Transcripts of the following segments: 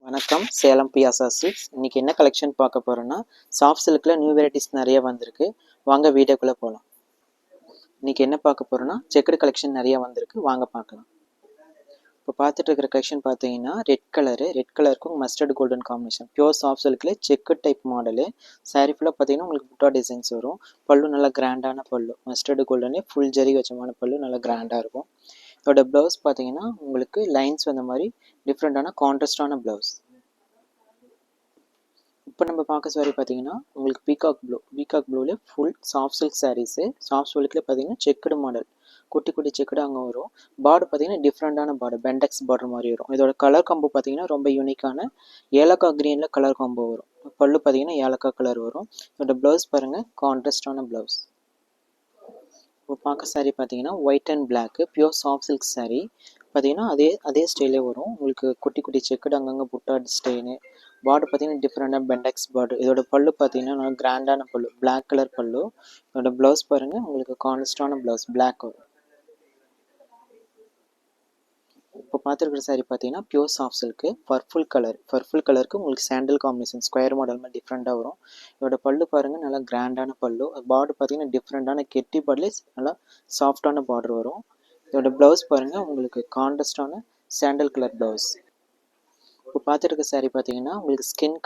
வணக்கம், சேலம் பியாசா சில்க்ஸ். இன்னைக்கு என்ன கலெக்ஷன் பார்க்க போறோம்னா, சாஃப்ட் சில்க்ல நியூ வெரைட்டிஸ் நிறைய வந்திருக்கு. வாங்க வீடியோக்குள்ள போகலாம். இன்னைக்கு என்ன பார்க்க போறோம்னா, செக்குடு கலெக்ஷன் நிறைய வந்திருக்கு. வாங்க பார்க்கலாம். இப்போ பார்த்துட்டு இருக்கிற கலெக்ஷன் பார்த்தீங்கன்னா, ரெட் கலருக்கும் mustard golden combination. Pure soft சில்க்ல செக்கு டைப் மாடலு. சாரீ ஃபுல்லாக பார்த்தீங்கன்னா உங்களுக்கு புட்டா டிசைன்ஸ் வரும். பல்லு நல்லா கிராண்டான பல்லு, மஸ்டர்டு கோல்டனே ஃபுல் ஜரி வச்சமான பல்லு நல்லா கிராண்டாக இருக்கும். இதோட ப்ளவுஸ் பார்த்தீங்கன்னா உங்களுக்கு லைன்ஸ் வந்த மாதிரி டிஃப்ரெண்டான கான்ட்ராஸ்டான ப்ளவுஸ். இப்போ நம்ம பார்க்க சாரி பார்த்தீங்கன்னா உங்களுக்கு பீகாக் ப்ளூவில் full soft silk saris. Soft சில்கில் பார்த்தீங்கன்னா செக்குடு மாடல், குட்டி குட்டி செக்குடு அங்கே வரும். பார்டர் பார்த்தீங்கன்னா டிஃப்ரெண்டான பார்டர், பெண்டெக்ஸ் பார்டர் மாதிரி வரும். இதோட கலர் காம்போ பார்த்தீங்கன்னா ரொம்ப யூனிக்கான ஏலக்காய் க்ரீனில் கலர் காம்போ வரும். பல்லு பார்த்தீங்கன்னா ஏலக்காய் கலர் வரும். இதோட ப்ளவுஸ் பாருங்கள், கான்ட்ராஸ்டான ப்ளவுஸ். இப்போ பார்க்க சாரீ பார்த்தீங்கன்னா white and block pure soft silk sari பார்த்தீங்கன்னா அதே ஸ்டைலே வரும். உங்களுக்கு குட்டி குட்டி செக்குடு அங்கங்கே புட்டா ஸ்டைனு. பார்டர் பார்த்தீங்கன்னா டிஃப்ரெண்டான பெண்டெக்ஸ் பார்டர். இதோட பல்லு பார்த்தீங்கன்னா நல்லா கிராண்டான பல்லு, பிளாக் கலர் பல்லு. இதோட ப்ளவுஸ் பாருங்கள், உங்களுக்கு கான்ட்ராஸ்டான ப்ளவுஸ் பிளாக் வரும். இப்போ பார்த்துருக்குற சாரீ பார்த்தீங்கன்னா பியூர் சாஃப்ட் சில்க்கு பர்ஃபுல் கலருக்கு உங்களுக்கு சாண்டல் காம்பினேஷன் ஸ்கொயர் மாடல் மாதிரி டிஃப்ரெண்ட்டாக வரும். இதோட பல்லு பாருங்கள், நல்லா கிராண்டான பல்லு. பார்டர் பார்த்தீங்கன்னா டிஃப்ரெண்டான கெட்டி பார்டர்லேயே நல்லா சாஃப்டான பார்டர் வரும். இதோட ப்ளவுஸ் பாருங்கள், உங்களுக்கு கான்ட்ராஸ்டான சாண்டல் கலர் ப்ளவுஸ். இப்போ பார்த்துருக்க சாரீ பார்த்தீங்கன்னா உங்களுக்கு ஸ்கின்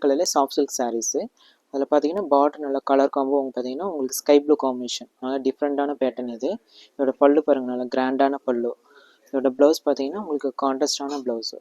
கலர்லேயே சாஃப்ட் சில்க் சாரீஸு. அதில் பார்த்தீங்கன்னா பார்டர் நல்லா கலர் காம்போ பார்த்தீங்கன்னா உங்களுக்கு ஸ்கை ப்ளூ காம்பினேஷன், நல்லா டிஃப்ரெண்டான பேட்டர்ன் இது. இதோட பல்லு பாருங்கள், நல்லா கிராண்டான பல்லு. இதோட ப்ளவுஸ் பார்த்தீங்கன்னா உங்களுக்கு கான்ட்ராஸ்டான ப்ளவுஸ்.